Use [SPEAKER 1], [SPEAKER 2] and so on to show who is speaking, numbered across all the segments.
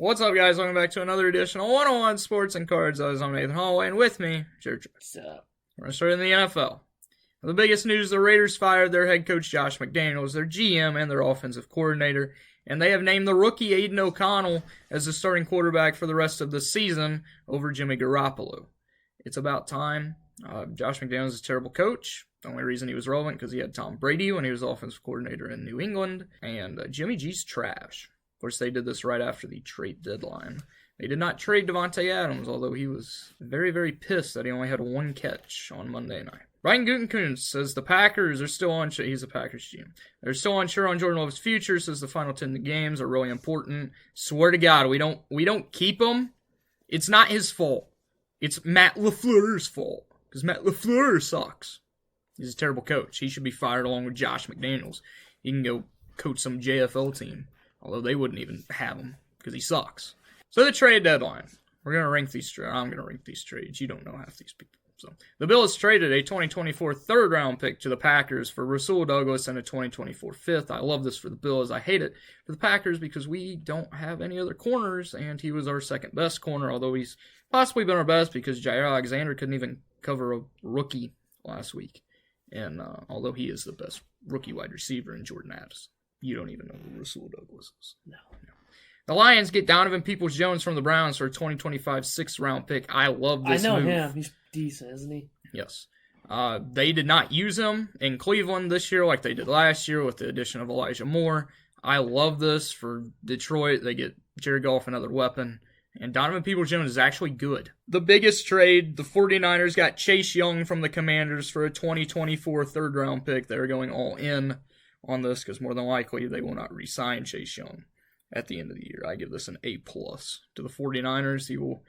[SPEAKER 1] What's up, guys? Welcome back to another edition of 101 Sports and Cards. I'm Nathan Holloway, and with me, Jared Trice.
[SPEAKER 2] What's up?
[SPEAKER 1] We're going to start in the NFL. The biggest news, the Raiders fired their head coach Josh McDaniels, their GM, and their offensive coordinator, and they have named the rookie Aiden O'Connell as the starting quarterback for the rest of the season over Jimmy Garoppolo. It's about time. Josh McDaniels is a terrible coach. The only reason he was relevant because he had Tom Brady when he was offensive coordinator in New England, and Jimmy G's trash. Of course, they did this right after the trade deadline. They did not trade Davante Adams, although he was very, very pissed that he only had one catch on Monday night. Ryan Gutekunst says the Packers are still unsure. He's a Packers GM. They're still unsure on Jordan Love's future. Says the final 10 games are really important. Swear to God, we don't keep him. It's not his fault. It's Matt LaFleur's fault because Matt LaFleur sucks. He's a terrible coach. He should be fired along with Josh McDaniels. He can go coach some JFL team. Although they wouldn't even have him because he sucks. So the trade deadline. We're going to rank these trades. I'm going to rank these trades. You don't know half these people. So the Bills traded a 2024 third round pick to the Packers for Rasul Douglas and a 2024 fifth. I love this for the Bills. I hate it for the Packers because we don't have any other corners, and he was our second best corner, although he's possibly been our best because Jair Alexander couldn't even cover a rookie last week. And although he is the best rookie wide receiver in Jordan Addison. You don't even know who Rasul Douglas is. No. The Lions get Donovan Peoples-Jones from the Browns for a 2025 sixth-round pick. I love this move.
[SPEAKER 2] I know him. He's decent, isn't he?
[SPEAKER 1] Yes. They did not use him in Cleveland this year like they did last year with the addition of Elijah Moore. I love this for Detroit. They get Jared Goff, another weapon. And Donovan Peoples-Jones is actually good. The biggest trade, the 49ers got Chase Young from the Commanders for a 2024 third-round pick. They're going all in on this because more than likely they will not re-sign Chase Young at the end of the year. I give this an A+ to the 49ers. He will,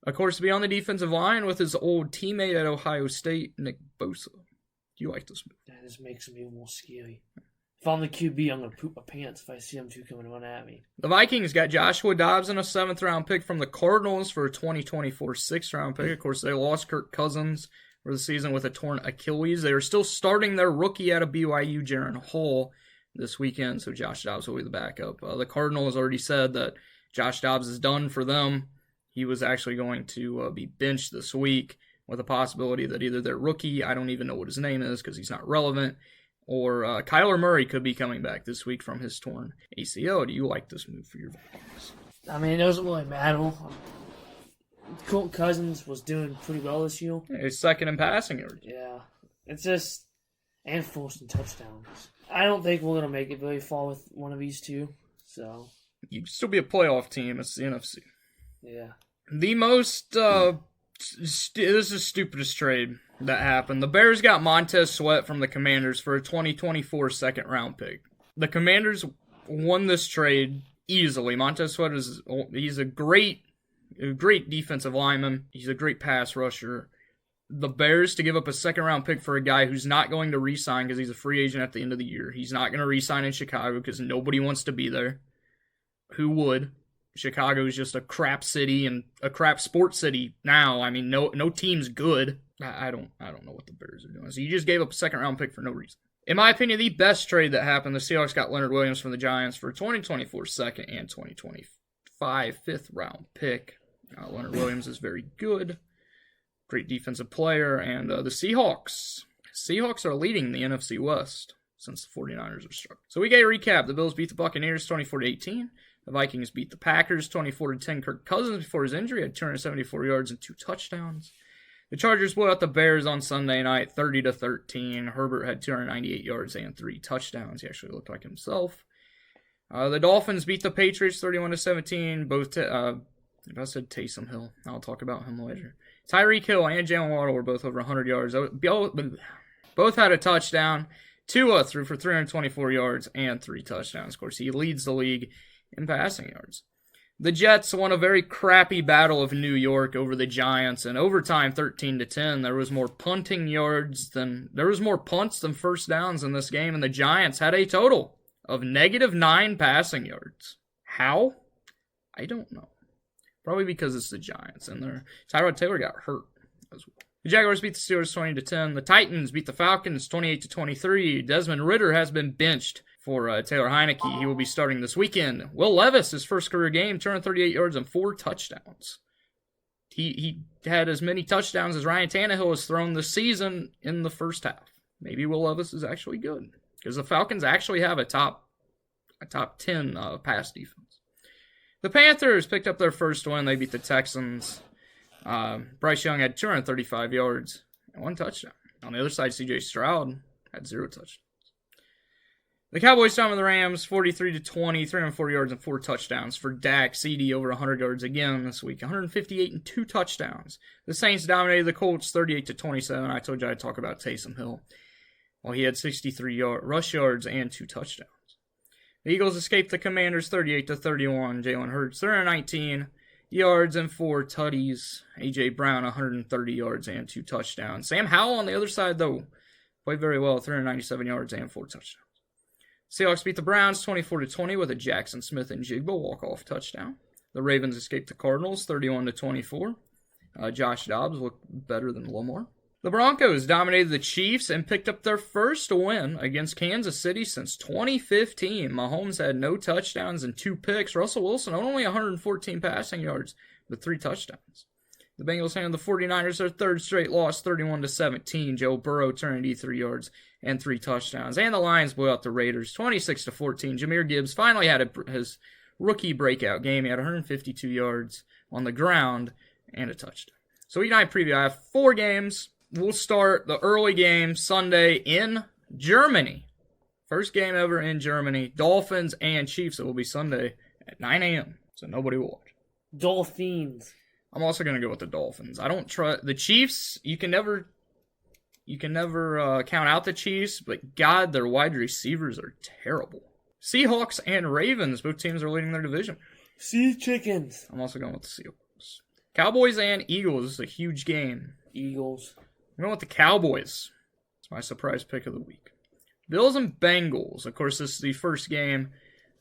[SPEAKER 1] of course, be on the defensive line with his old teammate at Ohio State, Nick Bosa. Do you like this move?
[SPEAKER 2] That just makes me more scary. If I'm the QB, I'm going to poop my pants if I see them two coming run at me.
[SPEAKER 1] The Vikings got Joshua Dobbs and a 7th-round pick from the Cardinals for a 2024 6th-round pick. Of course, they lost Kirk Cousins for the season with a torn Achilles. They are still starting their rookie out of BYU, Jaron Hall, this weekend, so Josh Dobbs will be the backup. The Cardinals already said that Josh Dobbs is done for them. He was actually going to be benched this week with a possibility that either their rookie, I don't even know what his name is because he's not relevant, or Kyler Murray could be coming back this week from his torn ACL. Do you like this move for your Vikings?
[SPEAKER 2] I mean, it doesn't really matter. Kirk Cousins was doing pretty well this year.
[SPEAKER 1] He's second in passing yards.
[SPEAKER 2] Yeah. It's just... and forcing touchdowns. I don't think we're going to make it very far with one of these two. So...
[SPEAKER 1] you'd still be a playoff team. It's the NFC.
[SPEAKER 2] Yeah.
[SPEAKER 1] The most... this is the stupidest trade that happened. The Bears got Montez Sweat from the Commanders for a 2024 second-round pick. The Commanders won this trade easily. Montez Sweat he's a great defensive lineman. He's a great pass rusher. The Bears to give up a second-round pick for a guy who's not going to re-sign because he's a free agent at the end of the year. He's not going to re-sign in Chicago because nobody wants to be there. Who would? Chicago is just a crap city and a crap sports city now. I mean, no team's good. I don't know what the Bears are doing. So you just gave up a second-round pick for no reason. In my opinion, the best trade that happened, the Seahawks got Leonard Williams from the Giants for a 2024 second and 2025 fifth-round pick. Leonard Williams is very good. Great defensive player. And the Seahawks are leading the NFC West since the 49ers are struggling. So we get a recap. The Bills beat the Buccaneers 24-18. The Vikings beat the Packers 24-10. Kirk Cousins, before his injury, had 274 yards and 2 touchdowns. The Chargers blew out the Bears on Sunday night 30-13. Herbert had 298 yards and 3 touchdowns. He actually looked like himself. The Dolphins beat the Patriots 31-17. If I said Taysom Hill, I'll talk about him later. Tyreek Hill and Jalen Waddle were both over 100 yards. Both had a touchdown. Tua threw for 324 yards and 3 touchdowns. Of course, he leads the league in passing yards. The Jets won a very crappy battle of New York over the Giants. In overtime, 13-10. There was more punts than first downs in this game, and the Giants had a total of -9 passing yards. How? I don't know. Probably because it's the Giants, and Tyrod Taylor got hurt as well. The Jaguars beat the Steelers 20-10. The Titans beat the Falcons 28-23. Desmond Ridder has been benched for Taylor Heineke. He will be starting this weekend. Will Levis, his first career game, 238 yards and 4 touchdowns. He had as many touchdowns as Ryan Tannehill has thrown this season in the first half. Maybe Will Levis is actually good, because the Falcons actually have a top 10 pass defense. The Panthers picked up their first win. They beat the Texans. Bryce Young had 235 yards and 1 touchdown. On the other side, C.J. Stroud had 0 touchdowns. The Cowboys dominated the Rams 43-20, 340 yards and 4 touchdowns. For Dak, CD over 100 yards again this week, 158 and 2 touchdowns. The Saints dominated the Colts 38-27. I told you I'd talk about Taysom Hill. Well, he had 63 rush yards and 2 touchdowns. The Eagles escaped the Commanders 38-31. Jalen Hurts 319 yards and 4 tutties. A.J. Brown 130 yards and 2 touchdowns. Sam Howell on the other side, though, played very well, 397 yards and 4 touchdowns. Seahawks beat the Browns 24-20 with a Jackson Smith and Jigba walk-off touchdown. The Ravens escaped the Cardinals 31-24. Josh Dobbs looked better than Lamar. The Broncos dominated the Chiefs and picked up their first win against Kansas City since 2015. Mahomes had no touchdowns and 2 picks. Russell Wilson only 114 passing yards with 3 touchdowns. The Bengals handed the 49ers their third straight loss, 31-17. Joe Burrow turned 83 yards and 3 touchdowns. And the Lions blew out the Raiders, 26-14. Jahmyr Gibbs finally had his rookie breakout game. He had 152 yards on the ground and a touchdown. So week 9 preview, I have 4 games. We'll start the early game Sunday in Germany. First game ever in Germany. Dolphins and Chiefs. It will be Sunday at 9 a.m. So nobody will watch.
[SPEAKER 2] Dolphins.
[SPEAKER 1] I'm also going to go with the Dolphins. I don't trust the Chiefs. You can never count out the Chiefs, but God, their wide receivers are terrible. Seahawks and Ravens, both teams are leading their division.
[SPEAKER 2] Sea chickens.
[SPEAKER 1] I'm also going with the Seahawks. Cowboys and Eagles. This is a huge game.
[SPEAKER 2] Eagles.
[SPEAKER 1] I'm going with the Cowboys. It's my surprise pick of the week. Bills and Bengals. Of course, this is the first game.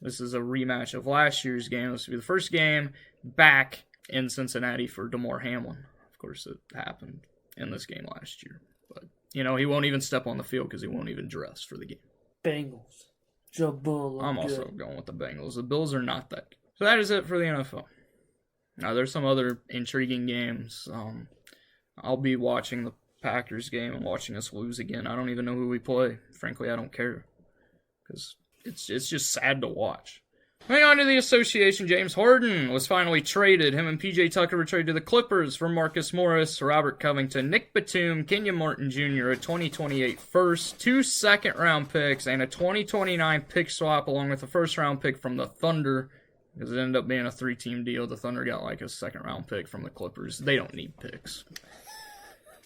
[SPEAKER 1] This is a rematch of last year's game. This will be the first game back in Cincinnati for Damar Hamlin. Of course, it happened in this game last year. But, he won't even step on the field because he won't even dress for the game.
[SPEAKER 2] Bengals. Joe Burrow.
[SPEAKER 1] I'm also going with the Bengals. The Bills are not that good. So that is it for the NFL. Now, there's some other intriguing games. I'll be watching the Packers game and watching us lose again. I don't even know who we play. Frankly, I don't care. Because it's just sad to watch. Moving on to the association, James Harden was finally traded. Him and P.J. Tucker were traded to the Clippers for Marcus Morris, Robert Covington, Nick Batum, Kenyon Martin Jr., a 2028 first, 2 second-round picks, and a 2029 pick swap along with a first-round pick from the Thunder. Because it ended up being a 3-team deal. The Thunder got like a second-round pick from the Clippers. They don't need picks.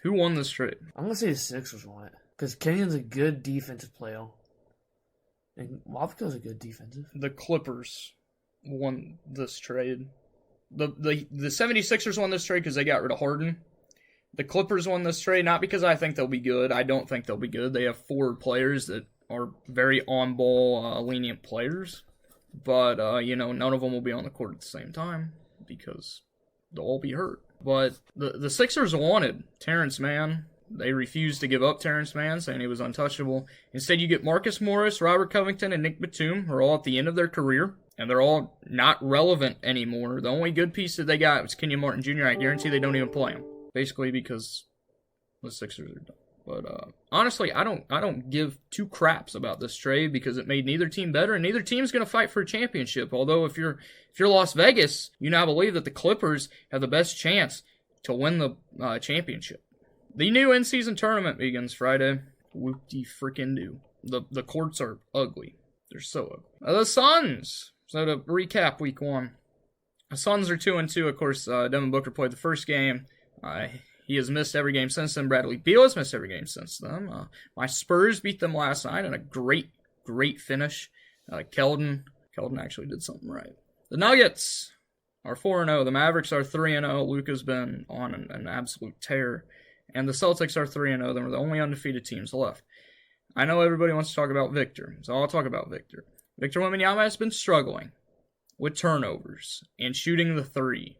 [SPEAKER 1] Who won this trade?
[SPEAKER 2] I'm going to say the Sixers won it. Because Kenyon's a good defensive player. And Wapiko's a good defensive.
[SPEAKER 1] The Clippers won this trade. The 76ers won this trade because they got rid of Harden. The Clippers won this trade not because I think they'll be good. I don't think they'll be good. They have forward players that are very on-ball, lenient players. But, none of them will be on the court at the same time because they'll all be hurt. But the Sixers wanted Terrence Mann. They refused to give up Terrence Mann, saying he was untouchable. Instead, you get Marcus Morris, Robert Covington, and Nick Batum, who are all at the end of their career, and they're all not relevant anymore. The only good piece that they got was Kenyon Martin Jr. I guarantee they don't even play him, basically because the Sixers are done. But honestly, I don't give 2 craps about this trade because it made neither team better, and neither team's going to fight for a championship. Although if you're Las Vegas, you now believe that the Clippers have the best chance to win the championship. The new in-season tournament begins Friday. Whoop-de-frickin-do. The courts are ugly. They're so ugly. The Suns. So to recap week 1. The Suns are 2-2. Of course, Devin Booker played the first game. He has missed every game since then. Bradley Beal has missed every game since then. My Spurs beat them last night in a great finish. Keldon actually did something right. The Nuggets are 4-0. The Mavericks are 3-0. Luka's been on an absolute tear. And the Celtics are 3-0. They're the only undefeated teams left. I know everybody wants to talk about Victor, so I'll talk about Victor. Victor Wembanyama has been struggling with turnovers and shooting the 3.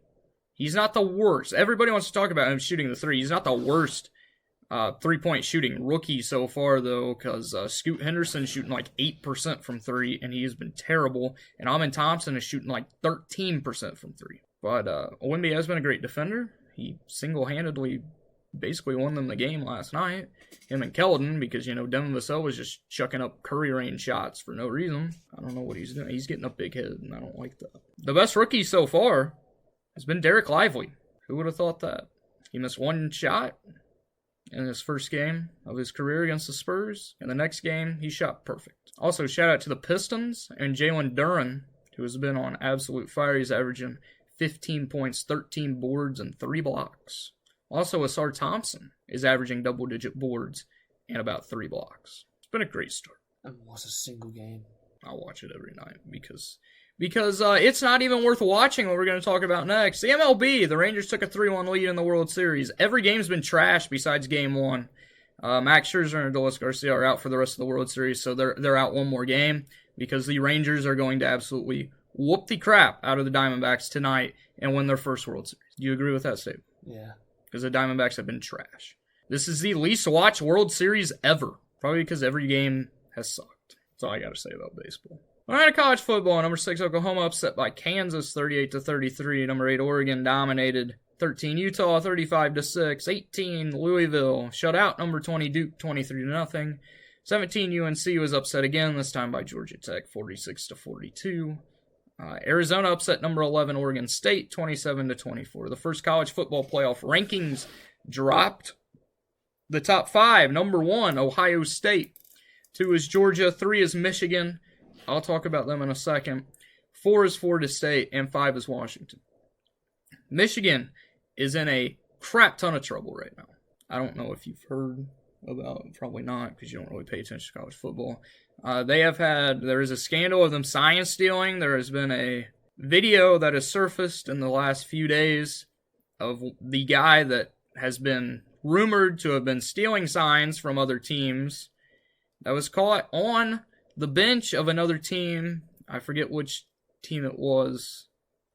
[SPEAKER 1] He's not the worst. Everybody wants to talk about him shooting the 3. He's not the worst 3-point shooting rookie so far, though, because Scoot Henderson's shooting like 8% from 3, and he has been terrible. And Amen Thompson is shooting like 13% from 3. But Wemby has been a great defender. He single-handedly basically won them the game last night. Him and Keldon, because, Devin Vassell was just chucking up Curry range shots for no reason. I don't know what he's doing. He's getting a big head, and I don't like that. The best rookie so far has been Derek Lively. Who would have thought that? He missed one shot in his first game of his career against the Spurs. In the next game, he shot perfect. Also, shout out to the Pistons and Jalen Duren, who has been on absolute fire. He's averaging 15 points, 13 boards, and 3 blocks. Also, Asar Thompson is averaging double-digit boards and about 3 blocks. It's been a great start.
[SPEAKER 2] I haven't watched a single game.
[SPEAKER 1] I'll watch it every night because it's not even worth watching what we're going to talk about next. The MLB, the Rangers took a 3-1 lead in the World Series. Every game's been trashed besides Game 1. Max Scherzer and Adolis Garcia are out for the rest of the World Series, so they're out one more game because the Rangers are going to absolutely whoop the crap out of the Diamondbacks tonight and win their first World Series. Do you agree with that statement?
[SPEAKER 2] Yeah.
[SPEAKER 1] Because the Diamondbacks have been trash. This is the least watched World Series ever. Probably because every game has sucked. That's all I got to say about baseball. All right, college football. Number 6, Oklahoma upset by Kansas, 38-33. Number 8, Oregon dominated. 13, Utah, 35-6. 18, Louisville shut out. Number 20, Duke, 23-0. 17, UNC was upset again, this time by Georgia Tech, 46-42. Arizona upset number 11 Oregon State 27-24. The first college football playoff rankings dropped. The top 5, number 1 Ohio State, 2 is Georgia, 3 is Michigan. I'll talk about them in a second. 4 is Florida State, and 5 is Washington. Michigan is in a crap ton of trouble right now. I don't know if you've heard about it, probably not, because you don't really pay attention to college football. There is a scandal of them science stealing. There has been a video that has surfaced in the last few days of the guy that has been rumored to have been stealing signs from other teams that was caught on the bench of another team. I forget which team it was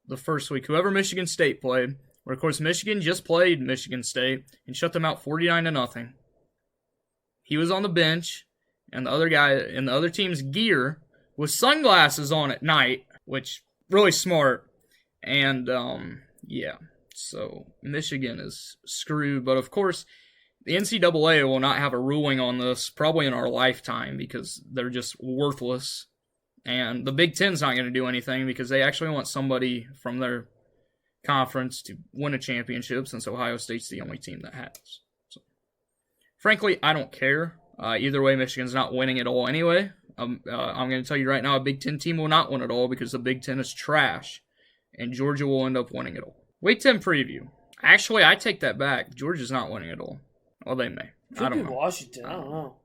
[SPEAKER 1] the first week. Whoever Michigan State played, where of course Michigan just played Michigan State and shut them out 49-0. He was on the bench, and the other guy in the other team's gear with sunglasses on at night, which really smart. And yeah, so Michigan is screwed. But of course, the NCAA will not have a ruling on this probably in our lifetime because they're just worthless. And the Big Ten's not going to do anything because they actually want somebody from their conference to win a championship since Ohio State's the only team that has. So, frankly, I don't care. Either way, Michigan's not winning it all anyway. I'm going to tell you right now, a Big Ten team will not win it all because the Big Ten is trash, and Georgia will end up winning it all. Week 10 preview. Actually, I take that back. Georgia's not winning it all. Well, they may. I don't know.
[SPEAKER 2] Washington. I don't know.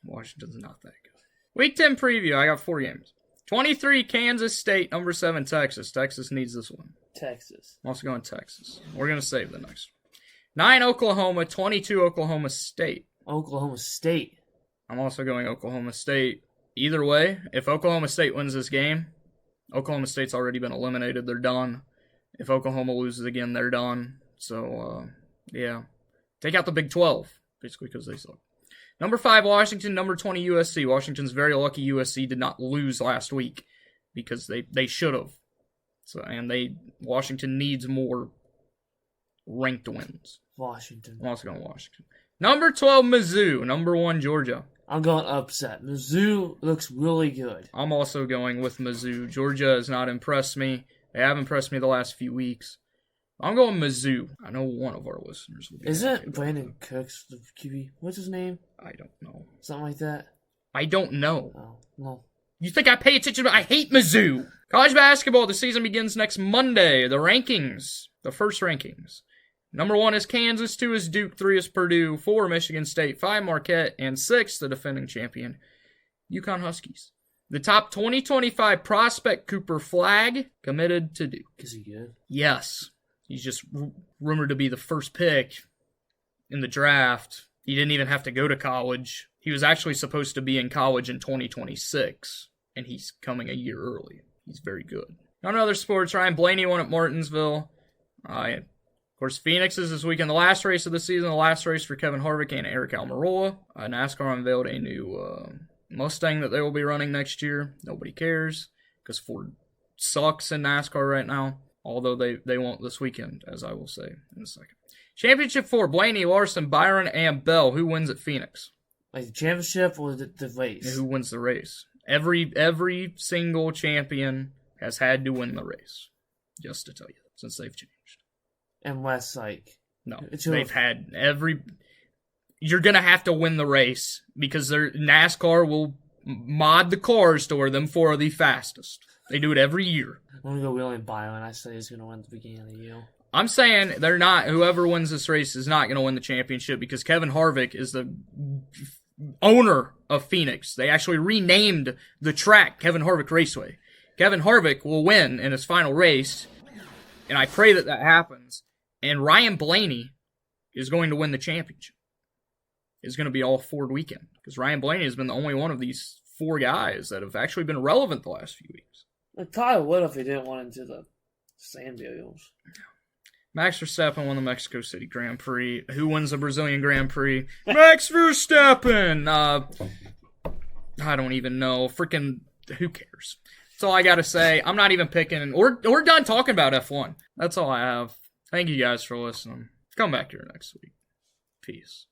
[SPEAKER 1] Washington's not that good. Week 10 preview. I got 4 games. 23, Kansas State. Number 7, Texas. Texas needs this one.
[SPEAKER 2] Texas.
[SPEAKER 1] I'm also going Texas. We're going to save the next one. 9, Oklahoma. 22, Oklahoma State.
[SPEAKER 2] Oklahoma State.
[SPEAKER 1] I'm also going Oklahoma State. Either way, if Oklahoma State wins this game, Oklahoma State's already been eliminated. They're done. If Oklahoma loses again, they're done. So, yeah. Take out the Big 12, basically because they suck. Number 5, Washington. Number 20, USC. Washington's very lucky USC did not lose last week because they should have. So, and Washington needs more ranked wins.
[SPEAKER 2] Washington.
[SPEAKER 1] I'm also going Washington. Number 12, Mizzou. Number 1, Georgia.
[SPEAKER 2] I'm going upset. Mizzou looks really good. I'm
[SPEAKER 1] also going with Mizzou. Georgia has not impressed me. They have impressed me the last few weeks. I'm going Mizzou. I know one of our listeners will be.
[SPEAKER 2] Isn't it Brandon Cooks, the QB? What's his name?
[SPEAKER 1] I don't know.
[SPEAKER 2] Something like that?
[SPEAKER 1] I don't know.
[SPEAKER 2] Oh, no. You
[SPEAKER 1] think I pay attention? I hate Mizzou. College basketball, the season begins next Monday. The rankings. The first rankings. Number 1 is Kansas, 2 is Duke, 3 is Purdue, 4 Michigan State, 5 Marquette, and 6 the defending champion, UConn Huskies. The top 2025 prospect Cooper Flagg committed to Duke.
[SPEAKER 2] Is he good?
[SPEAKER 1] Yes. He's just rumored to be the first pick in the draft. He didn't even have to go to college. He was actually supposed to be in college in 2026, and he's coming a year early. He's very good. On other sports, Ryan Blaney won at Martinsville. Of course, Phoenix is this weekend, the last race of the season, the last race for Kevin Harvick and Eric Almirola. NASCAR unveiled a new Mustang that they will be running next year. Nobody cares, because Ford sucks in NASCAR right now, although they won't this weekend, as I will say in a second. Championship 4, Blaney, Larson, Byron, and Bell. Who wins at Phoenix?
[SPEAKER 2] Like the championship or the race?
[SPEAKER 1] Who wins the race? Every single champion has had to win the race, just to tell you, since they've changed.
[SPEAKER 2] Unless, like...
[SPEAKER 1] No, they've had every... You're going to have to win the race, because NASCAR will mod the cars to where them four are the fastest. They do it every year.
[SPEAKER 2] I'm going to go William Byron. I say he's going to win at the beginning of the year.
[SPEAKER 1] I'm saying they're not... Whoever wins this race is not going to win the championship, because Kevin Harvick is the owner of Phoenix. They actually renamed the track Kevin Harvick Raceway. Kevin Harvick will win in his final race, and I pray that happens. And Ryan Blaney is going to win the championship. It's going to be all Ford weekend, because Ryan Blaney has been the only one of these four guys that have actually been relevant the last few weeks.
[SPEAKER 2] Like Kyle would if he didn't want into the sand deals.
[SPEAKER 1] Max Verstappen won the Mexico City Grand Prix. Who wins the Brazilian Grand Prix? Max Verstappen! I don't even know. Freaking, who cares? That's all I gotta say. I'm not even picking, we're done talking about F1. That's all I have. Thank you guys for listening. Come back here next week. Peace.